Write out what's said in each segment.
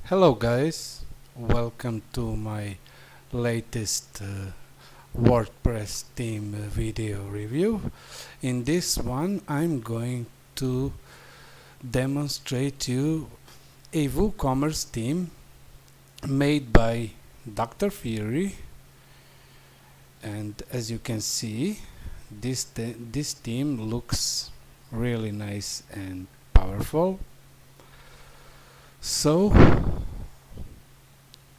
Hello guys, welcome to my latest WordPress theme video review. In this one I'm going to demonstrate you a WooCommerce theme made by Dr. Fury, and as you can see this theme looks really nice and powerful. So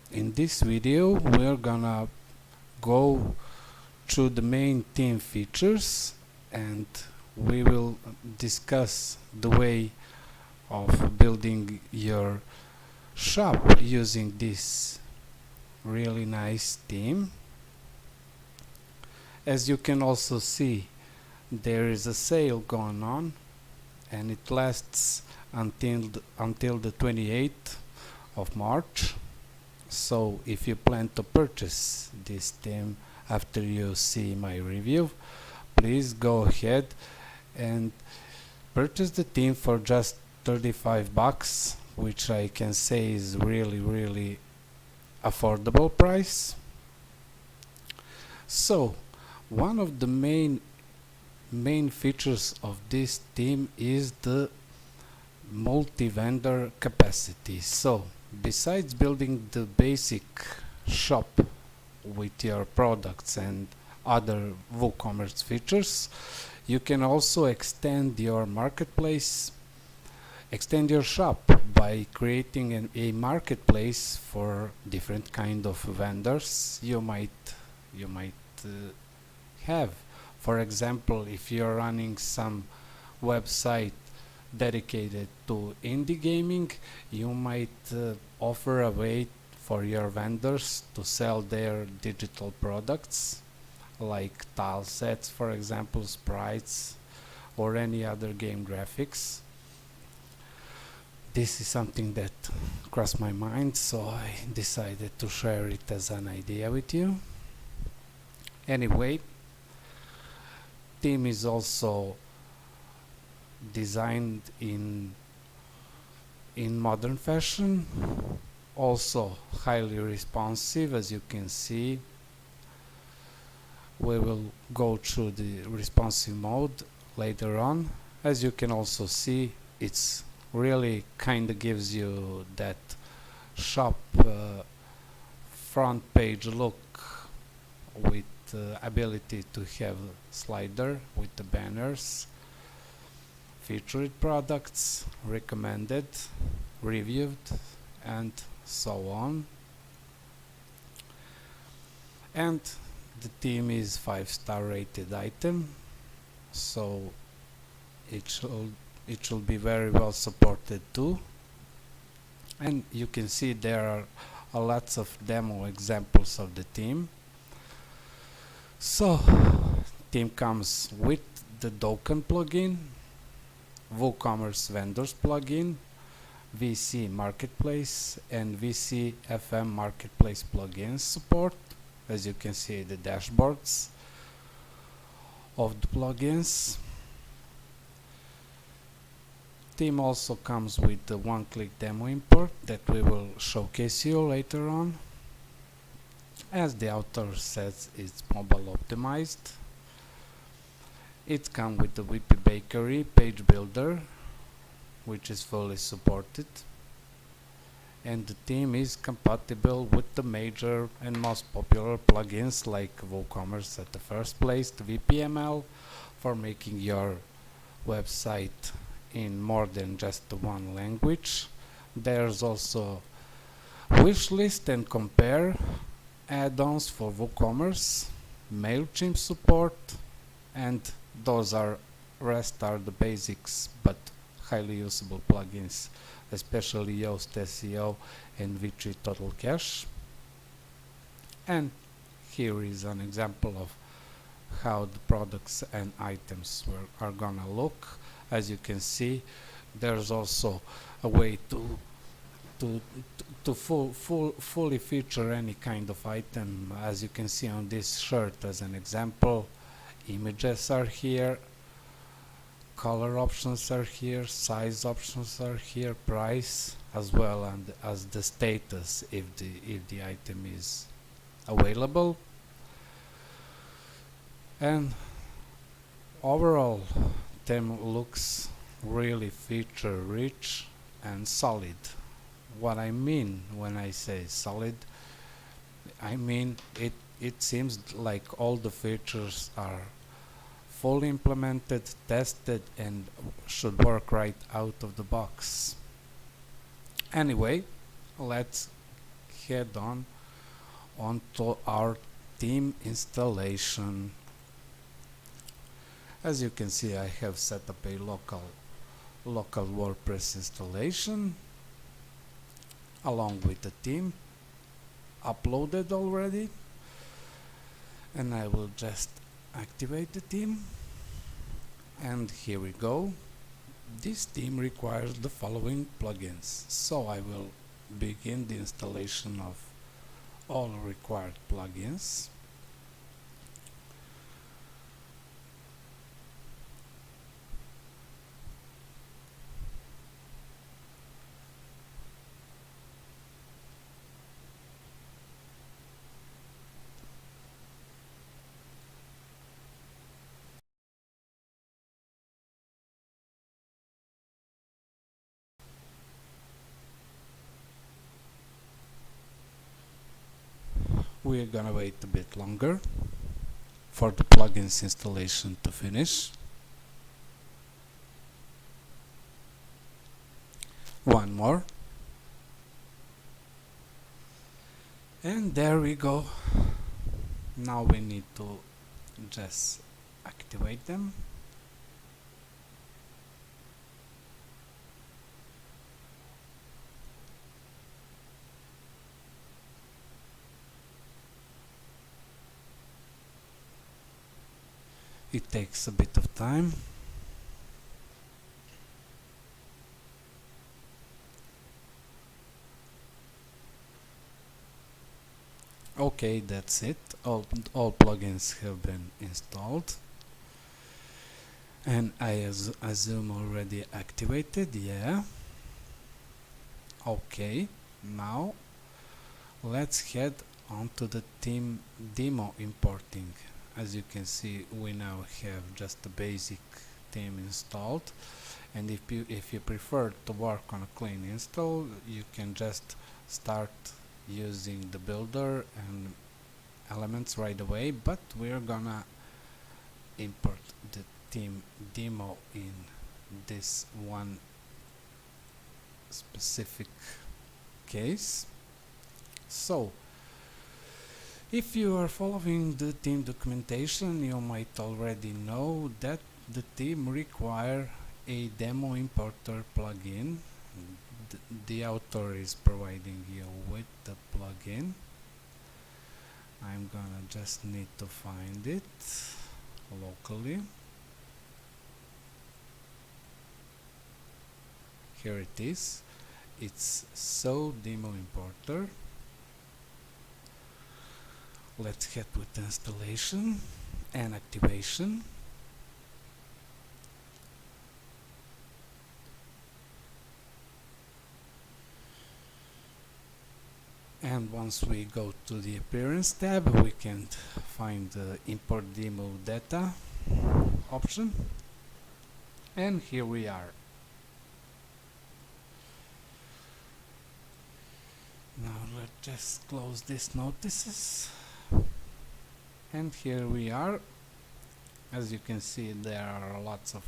in this video we're gonna go through the main theme features, and we will discuss the way of building your shop using this really nice theme. As you can also see, there is a sale going on and it lasts until the 28th of March. So if you plan to purchase this theme after you see my review, please go ahead and purchase the theme for just 35 bucks, which I can say is really affordable price. So one of the main features of this theme is the multi-vendor capacity. So besides building the basic shop with your products and other WooCommerce features, you can also extend your marketplace, extend your shop by creating a marketplace for different kind of vendors you might have. For example, if you're running some website dedicated to indie gaming, you might offer a way for your vendors to sell their digital products like tile sets, for example, sprites, or any other game graphics. This is something that crossed my mind, so I decided to share it as an idea with you. Anyway, theme is also designed in modern fashion, also highly responsive. As you can see, we will go through the responsive mode later on. As you can also see, it's really kind of gives you that shop front page look with ability to have slider with the banners, featured products, recommended, reviewed, and so on. And the theme is 5-star rated item, so it should be very well supported too. And you can see there are lots of demo examples of the theme. So theme comes with the token plugin, WooCommerce Vendors plugin, VC Marketplace, and VC FM Marketplace plugins support. As you can see, the dashboards of the plugins. Theme also comes with the one-click demo import that we will showcase you later on. As the author says, it's mobile optimized. It comes with the WP Bakery page builder, which is fully supported, and the theme is compatible with the major and most popular plugins like WooCommerce at the first place, the VPML for making your website in more than just one language. There's also wishlist and compare add-ons for WooCommerce, MailChimp support, and those rest are the basics but highly usable plugins, especially Yoast SEO and V3 Total Cache. And here is an example of how the products and items are gonna look. As you can see, there's also a way to fully feature any kind of item. As you can see on this shirt as an example, images are here, color options are here, size options are here, price, as well as the status if the item is available. And overall, theme looks really feature rich and solid. What I mean when I say solid, I mean it seems like all the features are fully implemented, tested, and should work right out of the box. Anyway, let's head onto our theme installation. As you can see, I have set up a local WordPress installation along with the theme uploaded already, and I will just activate the theme, and here we go. This theme requires the following plugins, so I will begin the installation of all required plugins. We're gonna wait a bit longer for the plugins installation to finish. One more. And there we go. Now we need to just activate them. It takes a bit of time. Okay, that's it. All plugins have been installed, and I assume already activated. Yeah. Okay, now let's head on to the theme demo importing. As you can see, we now have just the basic theme installed, and if you prefer to work on a clean install, you can just start using the builder and elements right away, but we're gonna import the theme demo in this one specific case. So if you are following the theme documentation, you might already know that the theme requires a demo importer plugin. The author is providing you with the plugin. I'm gonna just need to find it locally. Here it is. It's So Demo Importer. Let's head with installation and activation. And once we go to the appearance tab, we can find the import demo data option, and here we are. Now let's just close these notices, and here we are. As you can see, there are lots of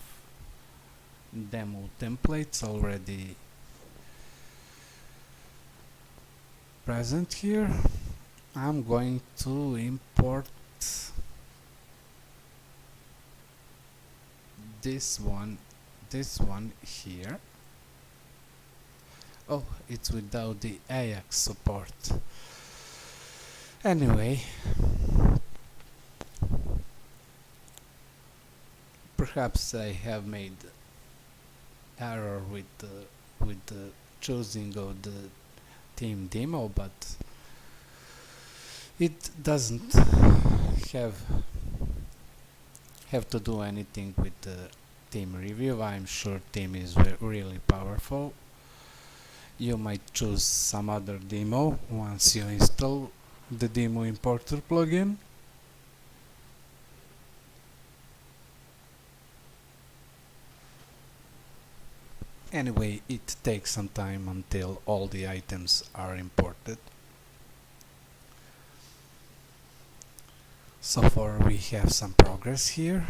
demo templates already present here. I'm going to import this one here. Oh, it's without the AJAX support. Anyway, perhaps I have made error with the choosing of the theme demo, but it doesn't have to do anything with the theme review. I'm sure theme is really powerful, You might choose some other demo once you install the demo importer plugin. Anyway, it takes some time until all the items are imported. So far we have some progress here.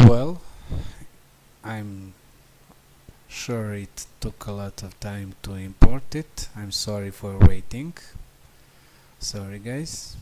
Well, I'm sure it took a lot of time to import it. I'm sorry for waiting. Sorry guys.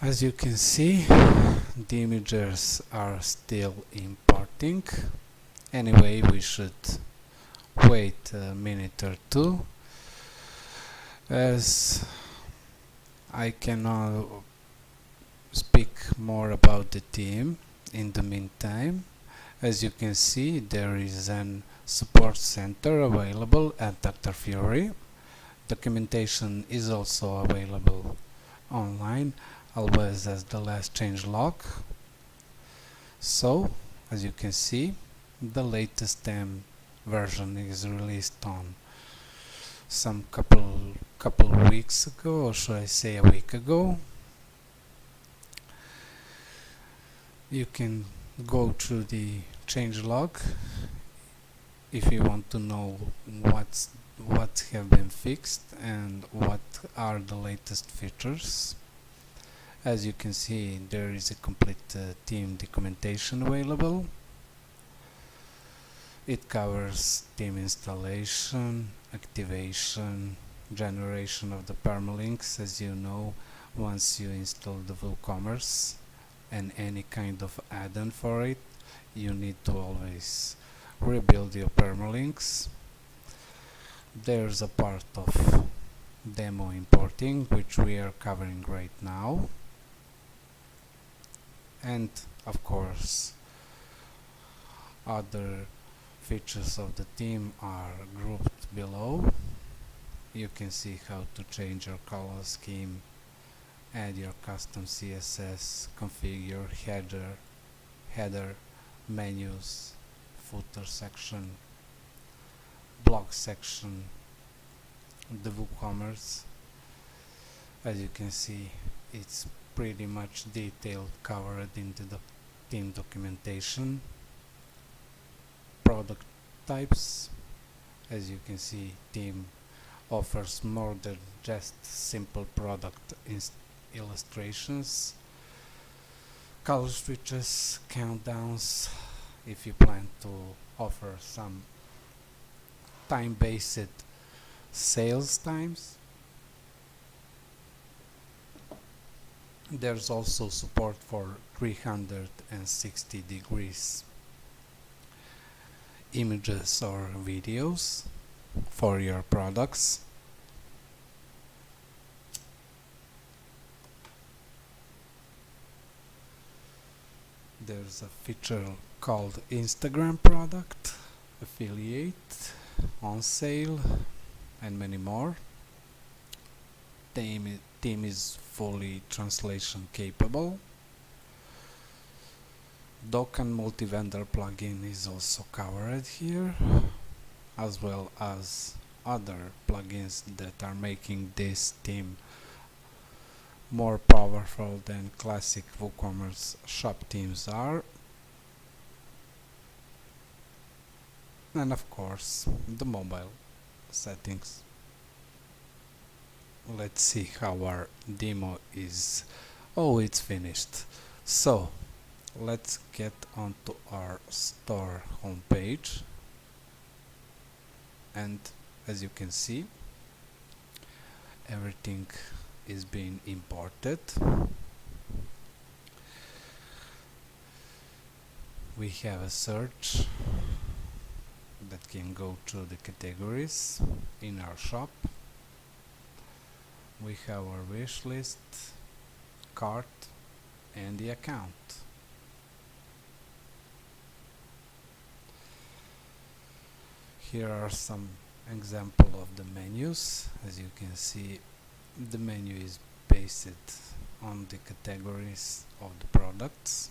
As you can see, the images are still importing. Anyway, we should wait a minute or two, as I cannot speak more about the theme in the meantime. As you can see, there is an support center available at Martfury. Documentation is also available online, always as the last change log. So, as you can see, the latest theme version is released on some couple weeks ago, or should I say a week ago. You can go through the changelog if you want to know what have been fixed and what are the latest features. As you can see, there is a complete theme documentation available. It covers theme installation, activation, generation of the permalinks. As you know, once you install the WooCommerce and any kind of add-on for it, you need to always rebuild your permalinks. There's a part of demo importing, which we are covering right now. And of course, other features of the theme are grouped below. You can see how to change your color scheme, add your custom CSS, configure header, menus, footer section, blog section, the WooCommerce. As you can see, it's pretty much detailed, covered into the theme documentation. Product types. As you can see, theme offers more than just simple product illustrations. color switches, countdowns, if you plan to offer some time-based sales times. There's also support for 360 degrees images or videos for your products. There's a feature called Instagram product, affiliate, on sale, and many more. Theme is fully translation capable. Dock and multi-vendor plugin is also covered here, as well as other plugins that are making this theme more powerful than classic WooCommerce Shop themes are. And of course, the mobile settings. Let's see how our demo is. Oh, it's finished. So let's get onto our store homepage, and as you can see, everything is being imported. We have a search that can go to the categories in our shop. We have our wish list, cart, and the account. Here are some example of the menus. As you can see, the menu is based on the categories of the products.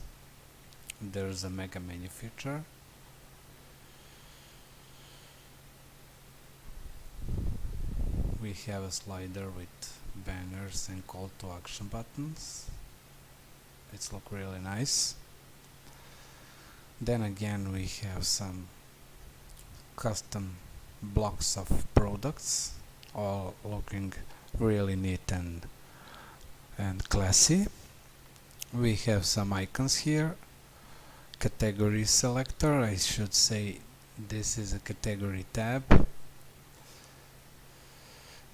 There's a mega menu feature. We have a slider with banners and call to action buttons. It's look really nice. Then again, we have some custom blocks of products, all looking really neat and classy. We have some icons here. Category selector, I should say this is a category tab.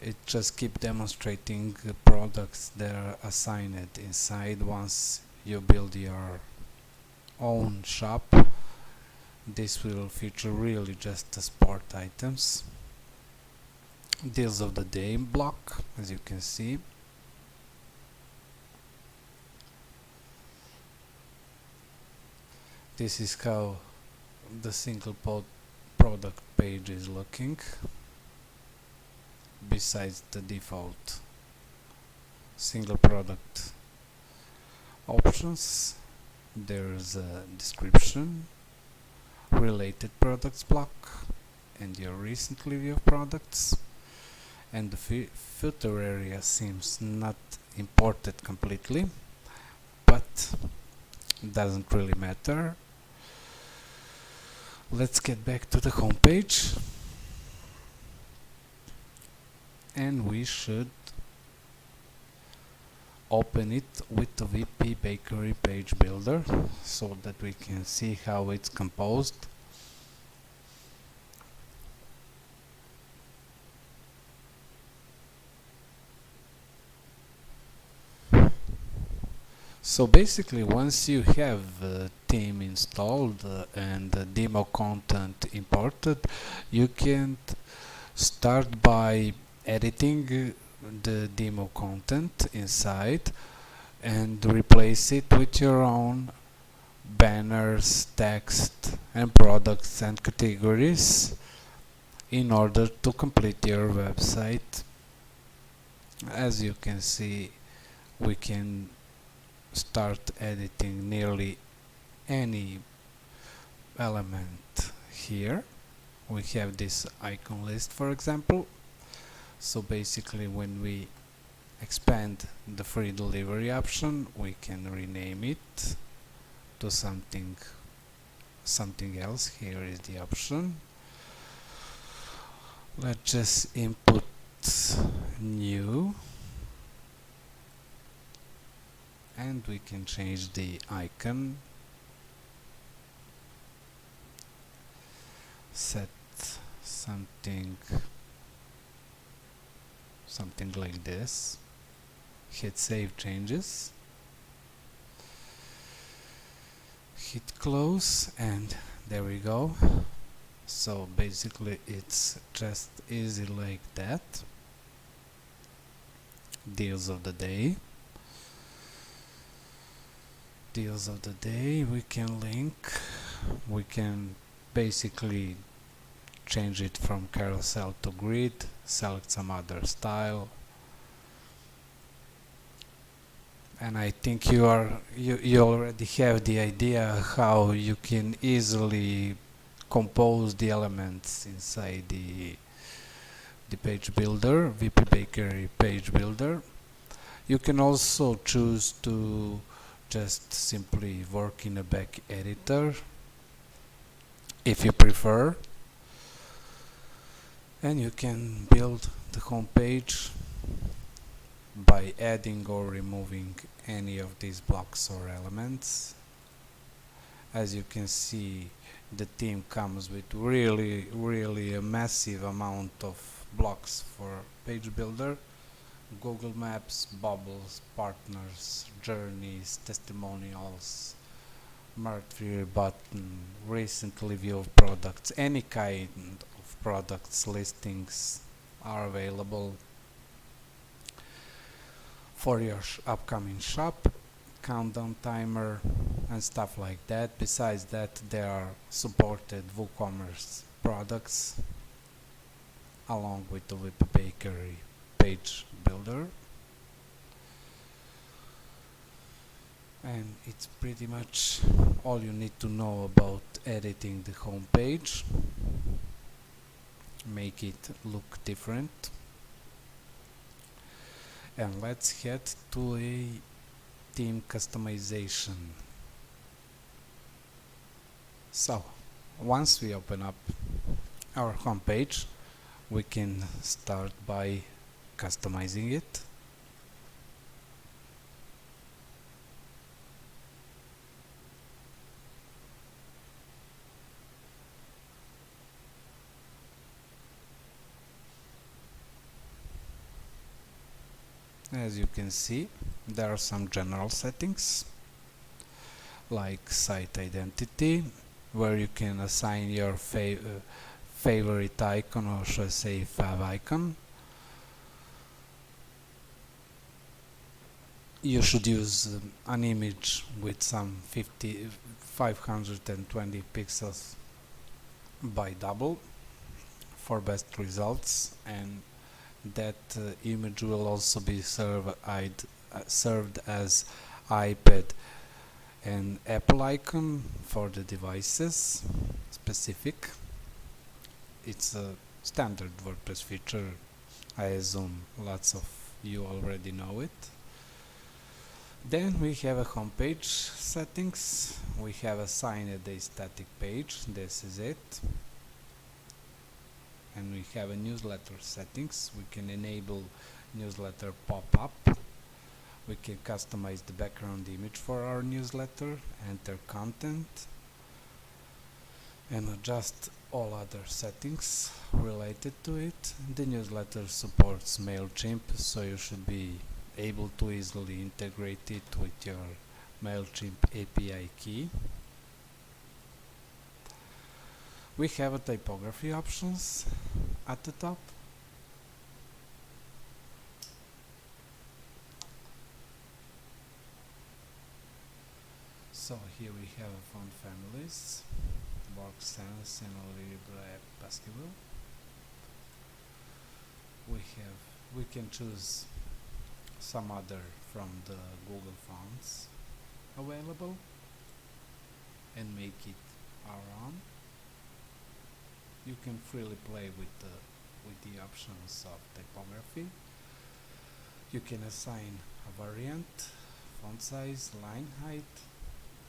It just keeps demonstrating the products that are assigned inside. Once you build your own shop, this will feature really just the sport items. Deals of the day block, as you can see. This is how the single product page is looking. Besides the default single product options, there's a description, related products block, and your recently viewed products. And the filter area seems not imported completely, but doesn't really matter. Let's get back to the home page, and we should open it with the VP Bakery page builder so that we can see how it's composed. So basically, once you have the theme installed and the demo content imported, you can start by editing the demo content inside and replace it with your own banners, text, and products and categories in order to complete your website. As you can see, we can start editing nearly any element here. We have this icon list, for example. So basically, when we expand the free delivery option, we can rename it to something else. Here is the option. Let's just input new, and we can change the icon, set something like this, hit save changes, hit close, and there we go. So basically it's just easy like that. Deals of the day, we can link, we can basically change it from carousel to grid, select some other style, and I think you already have the idea how you can easily compose the elements inside the page builder, VP Bakery page builder. You can also choose to just simply work in a back editor if you prefer, and you can build the home page by adding or removing any of these blocks or elements. As you can see, the theme comes with really a massive amount of blocks for page builder: Google Maps, bubbles, partners, journeys, testimonials, Martfury button, recently viewed products, any kind of products listings are available for your upcoming shop, countdown timer and stuff like that. Besides that, there are supported WooCommerce products along with the WP Bakery page builder, and it's pretty much all you need to know about editing the home page, make it look different. And let's head to a theme customization. So once we open up our home page, we can start by customizing it. As you can see, there are some general settings like site identity, where you can assign your favorite icon, or should I say fav icon. You should use an image with some 520 pixels by double for best results, and that image will also be served as iPad and Apple icon for the devices specific. It's a standard WordPress feature. I assume lots of you already know it. Then we have a homepage settings. We have assigned a static page. This is it. And we have a newsletter settings. We can enable newsletter pop-up. We can customize the background image for our newsletter, enter content, and adjust all other settings related to it. The newsletter supports MailChimp, so you should be able to easily integrate it with your MailChimp API key. We have a typography options at the top. So here we have font families: Worksense and Libre Baskerville. We can choose some other from the Google fonts available and make it our own. You can freely play with the options of typography. You can assign a variant, font size, line height,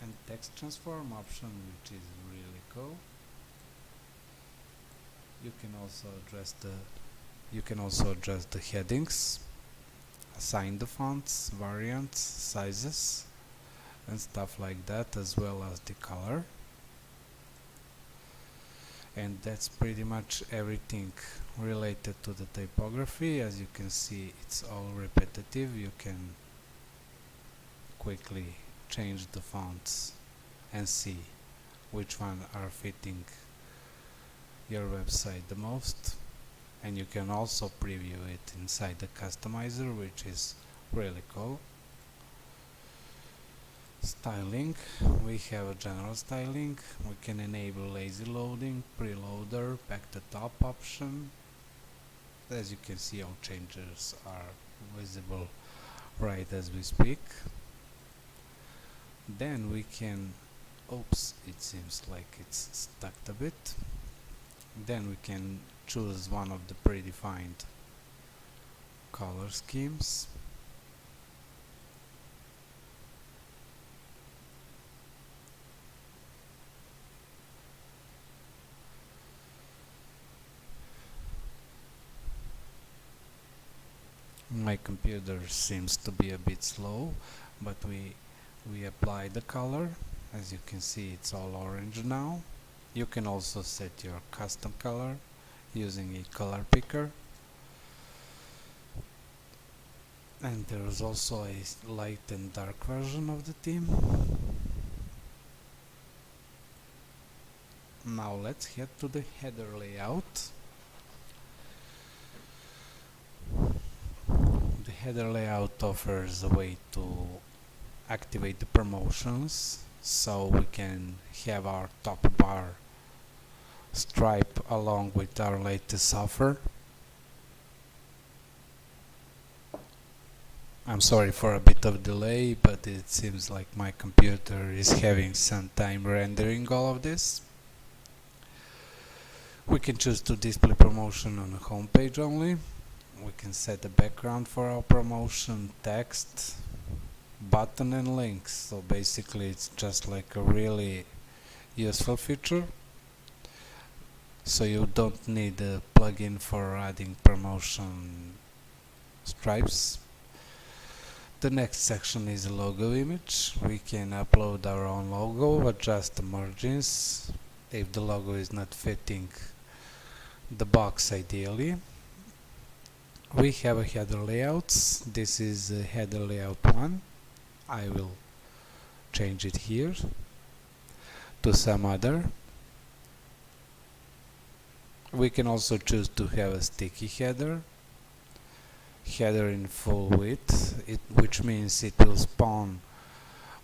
and text transform option, which is really cool. You can also address the headings, assign the fonts, variants, sizes, and stuff like that, as well as the color. And that's pretty much everything related to the typography. As you can see, it's all repetitive. You can quickly change the fonts and see which one are fitting your website the most, and you can also preview it inside the customizer, which is really cool. Styling, we have a general styling. We can enable lazy loading, preloader, back to top option. As you can see, all changes are visible right as we speak. Then we can, oops, it seems like it's stuck a bit. Then we can choose one of the predefined color schemes. My computer seems to be a bit slow, but we apply the color. As you can see, it's all orange now. You can also set your custom color using a color picker. And there is also a light and dark version of the theme. Now let's head to the header layout. The header layout offers a way to activate the promotions, so we can have our top bar stripe along with our latest offer. I'm sorry for a bit of delay, but it seems like my computer is having some time rendering all of this. We can choose to display promotion on the home page only. We can set a background for our promotion, text, button and links. So basically it's just like a really useful feature. So you don't need a plugin for adding promotion stripes. The next section is a logo image. We can upload our own logo, adjust the margins if the logo is not fitting the box ideally. We have a header layouts. This is header layout 1. I will change it here to some other. We can also choose to have a sticky header in full width, which means it will spawn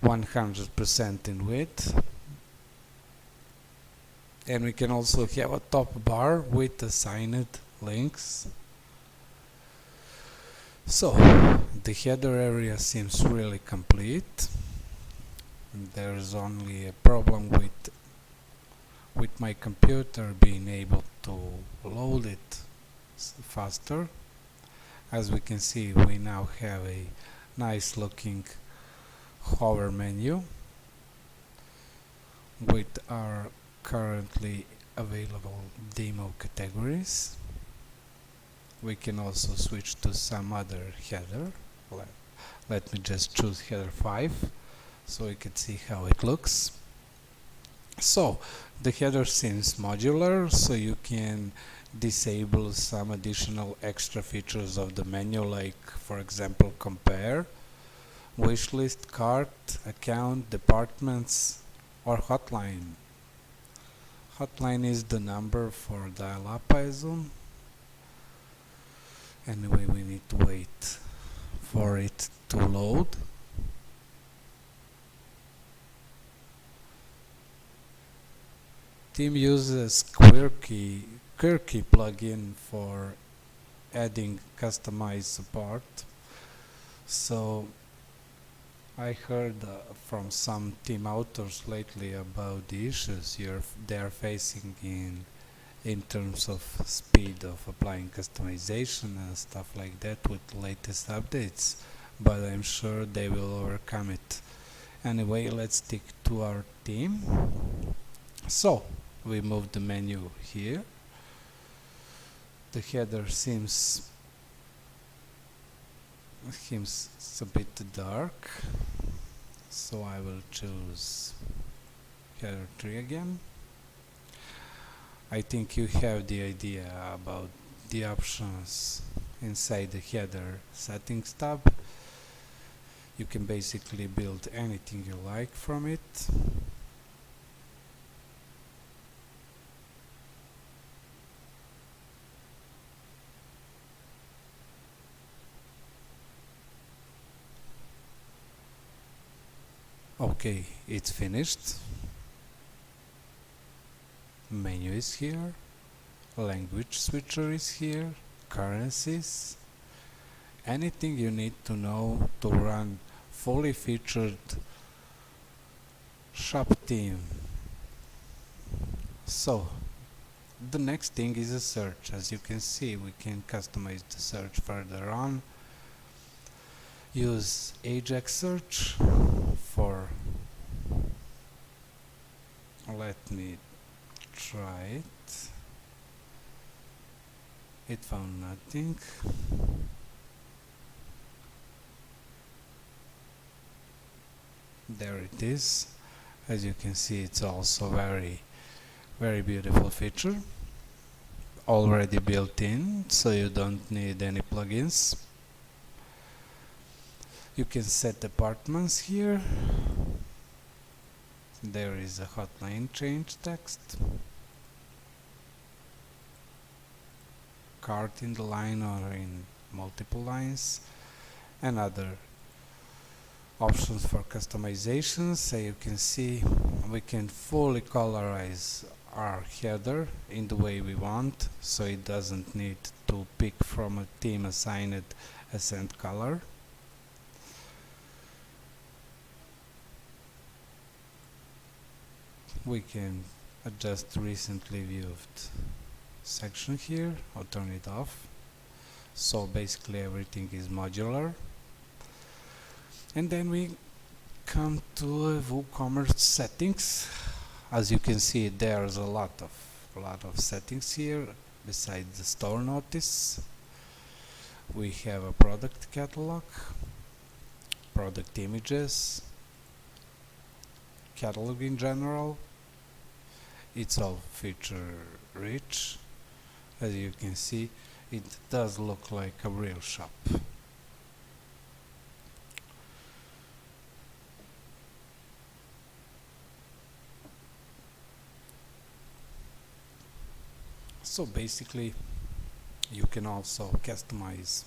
100% in width. And we can also have a top bar with assigned links. So the header area seems really complete. There's only a problem with my computer being able to load it faster. As we can see, we now have a nice looking hover menu with our currently available demo categories. We can also switch to some other header. Let me just choose header 5 so we can see how it looks. So the header seems modular, so you can disable some additional extra features of the menu, like for example compare, wishlist, cart, account, departments, or hotline. Hotline is the number for dial-up, I assume. Anyway, we need to wait for it to load. Theme uses Quirky plugin for adding customized support. So I heard from some theme authors lately about the issues they are facing in terms of speed of applying customization and stuff like that with latest updates, but I'm sure they will overcome it. Anyway, let's stick to our theme. So we move the menu here. The header seems Seems a bit dark, so I will choose header 3 again. I think you have the idea about the options inside the header settings tab. You can basically build anything you like from it. Okay, it's finished. Menu is here, language switcher is here, currencies, anything you need to know to run fully featured shop theme. So the next thing is a search. As you can see, we can customize the search further on. Use Ajax search for, let me try it. It found nothing. There it is. As you can see, it's also very beautiful feature, already built in, so you don't need any plugins. You can set departments here. There is a hotline change text, cart in the line or in multiple lines, and other options for customization. So you can see we can fully colorize our header in the way we want, so it doesn't need to pick from a theme assigned a set color. We can adjust recently viewed section here or turn it off. So basically everything is modular. And then we come to WooCommerce settings. As you can see, there's a lot of settings here. Besides the store notice, we have a product catalog, product images, catalog in general. It's all feature rich. As you can see, it does look like a real shop. So basically, you can also customize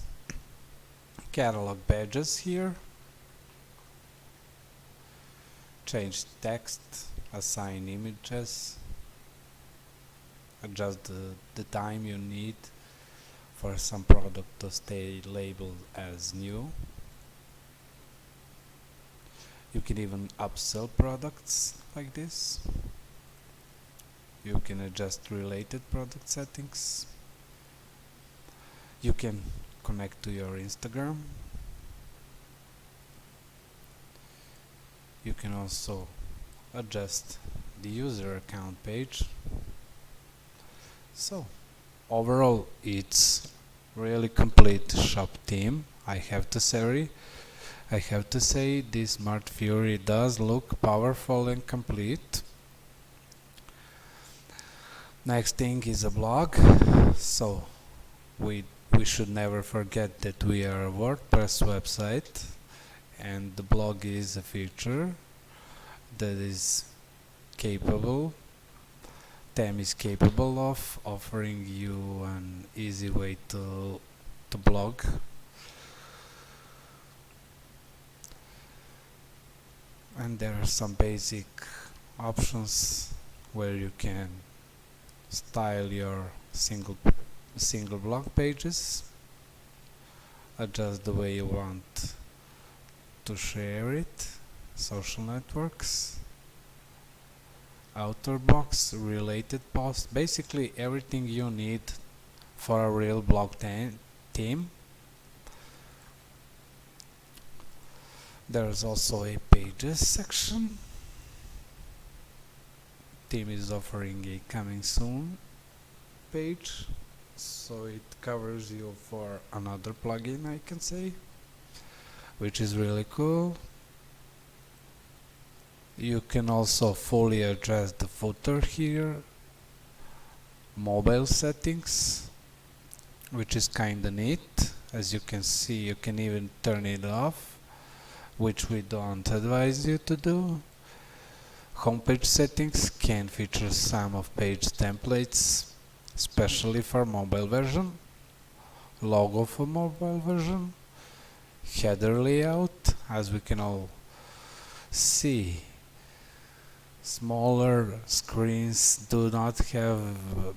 catalog badges here, change text, assign images, adjust the time you need for some product to stay labeled as new. You can even upsell products like this. You can adjust related product settings. You can connect to your Instagram. You can also adjust the user account page. So overall, it's really complete shop theme. I have to say this Martfury does look powerful and complete. Next thing is a blog. So we should never forget that we are a WordPress website, and the blog is a feature that is capable of offering you an easy way to blog. And there are some basic options where you can style your single blog pages, adjust the way you want to share it, social networks, outer box, related posts, basically everything you need for a real blog theme. There's also a pages section. Theme is offering a coming soon page, so it covers you for another plugin, I can say. which is really cool. You can also fully adjust the footer here, mobile settings, which is kinda neat. As you can see, you can even turn it off, which we don't advise you to do. Homepage settings can feature some of page templates, especially for mobile version, logo for mobile version, header layout, as we can all see. Smaller screens do not have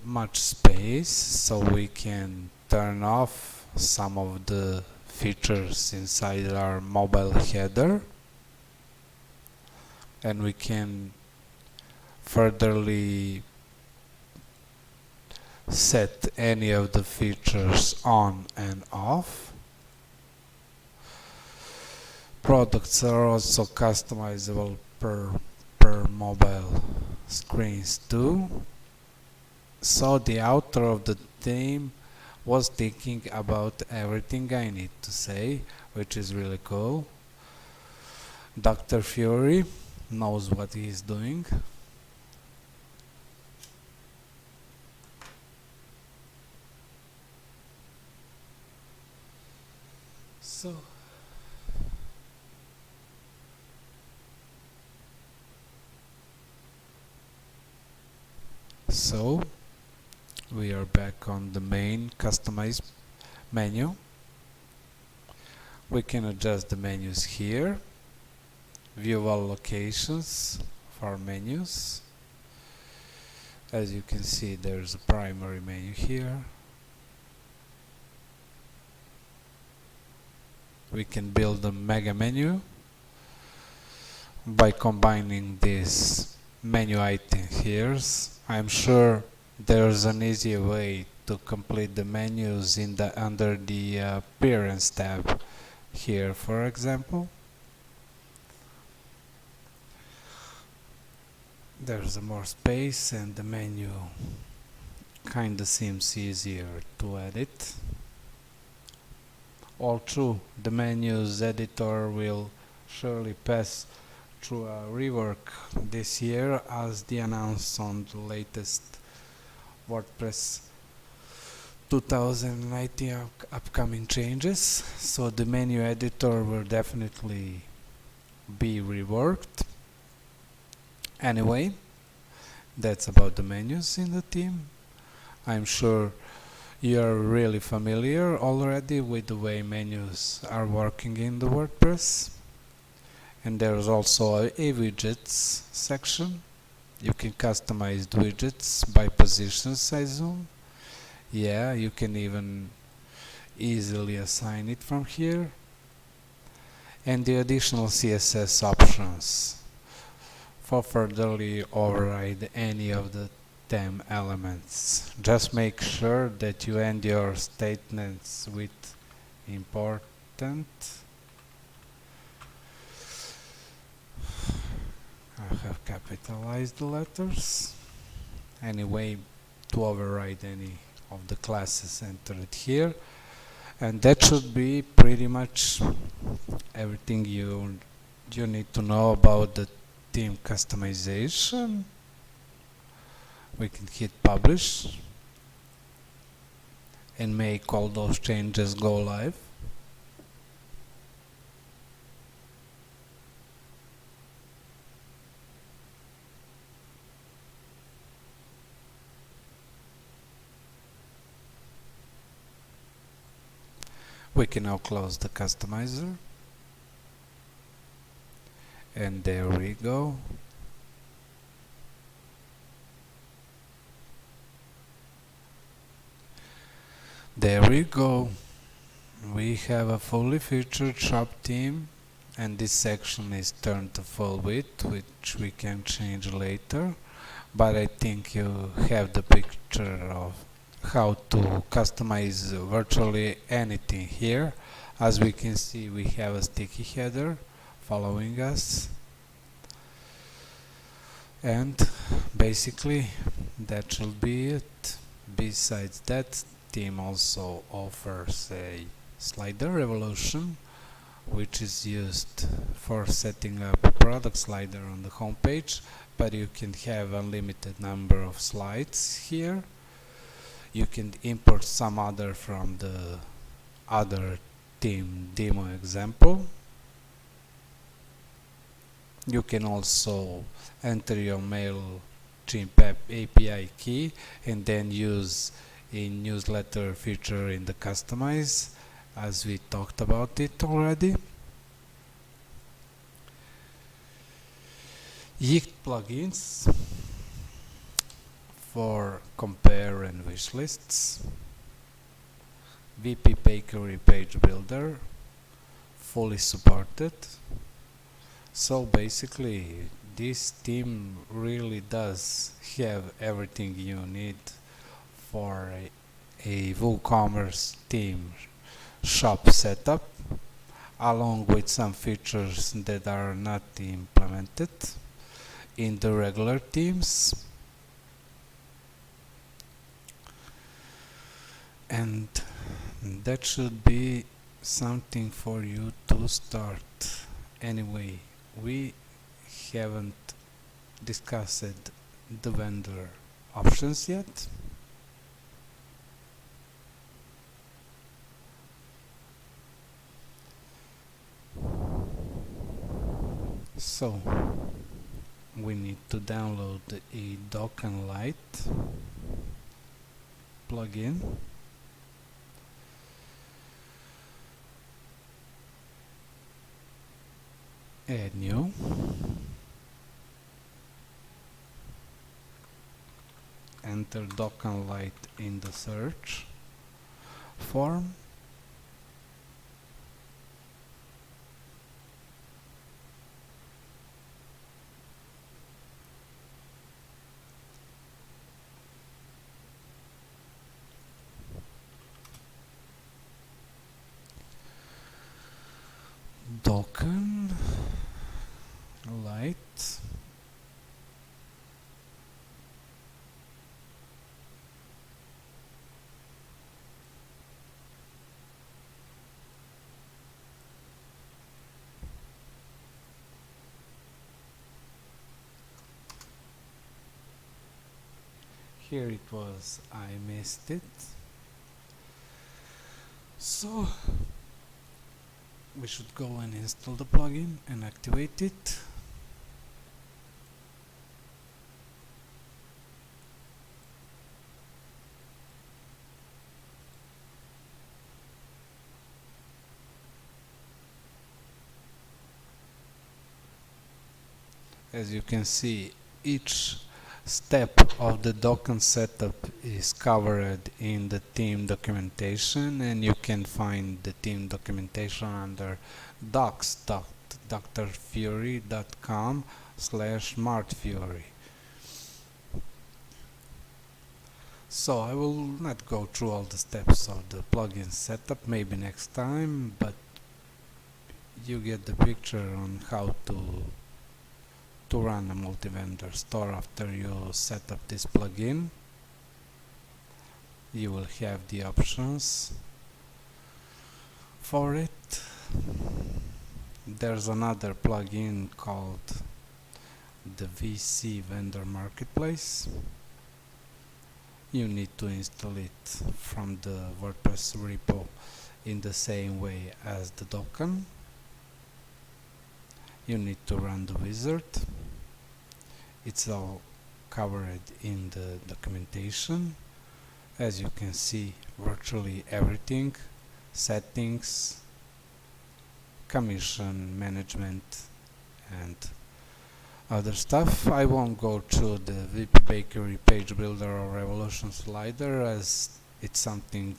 much space, so we can turn off some of the features inside our mobile header, and we can furtherly set any of the features on and off. Products are also customizable per mobile screens too. So the author of the theme was thinking about everything I need to say, which is really cool. Dr. Fury knows what he is doing. So we are back on the main customize menu. We can adjust the menus here, view all locations for menus. As you can see, there's a primary menu here. We can build a mega menu by combining this menu item here. I'm sure there's an easier way to complete the menus under the appearance tab here, for example. There's more space and the menu kinda seems easier to edit. All true, the menus editor will surely pass through a rework this year, as the announced on the latest WordPress 2019 upcoming changes. So the menu editor will definitely be reworked. Anyway, that's about the menus in the theme. I'm sure you're really familiar already with the way menus are working in the WordPress. And there's also a widgets section. You can customize the widgets by position size zone. Yeah, you can even easily assign it from here. And the additional CSS options for furtherly override any of the theme elements. Just make sure that you end your statements with important. I have capitalized the letters. Anyway, to override any of the classes entered here. And that should be pretty much everything you need to know about the theme customization. We can hit publish and make all those changes go live. We can now close the customizer, and there we go. There we go. We have a fully featured shop theme, and this section is turned to full width, which we can change later, but I think you have the picture of how to customize virtually anything here. As we can see, we have a sticky header following us, and basically that should be it. Besides that, theme also offers a slider evolution which is used for setting up a product slider on the home page, but you can have unlimited number of slides here. You can import some other from the other theme demo example. You can also enter your MailChimp API key and then use a newsletter feature in the customize, as we talked about it already. Yicht plugins for compare and wish lists. VP Bakery page builder, fully supported. So basically this theme really does have everything you need for a WooCommerce theme shop setup, along with some features that are not implemented in the regular themes. And that should be something for you to start. Anyway, we haven't discussed the vendor options yet. So we need to download a Dock and Light plugin. Add new. Enter Dock and Light in the search form. Token light. Here it was, I missed it. So we should go and install the plugin and activate it. As you can see, each step of the document setup is covered in the theme documentation, and you can find the theme documentation under docs.drfury.com/Martfury. So I will not go through all the steps of the plugin setup, maybe next time, but you get the picture on how to run a multi-vendor store after you set up this plugin. You will have the options for it. There's another plugin called the VC Vendor Marketplace. You need to install it from the WordPress repo in the same way as the token. You need to run the wizard. It's all covered in the documentation. As you can see, virtually everything: settings, commission management, and other stuff. I won't go through the VP Bakery page builder or Revolution slider, as it's something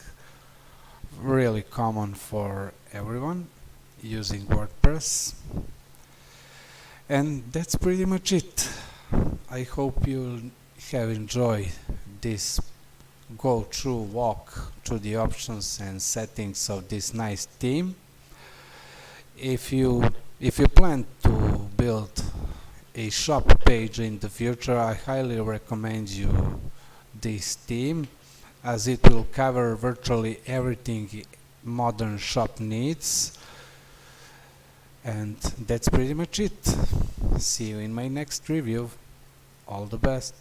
really common for everyone using WordPress. And that's pretty much it. I hope you'll have enjoyed this walk through the options and settings of this nice theme. If you plan to build a shop page in the future, I highly recommend you this theme, as it will cover virtually everything modern shop needs. And that's pretty much it. See you in my next review. All the best.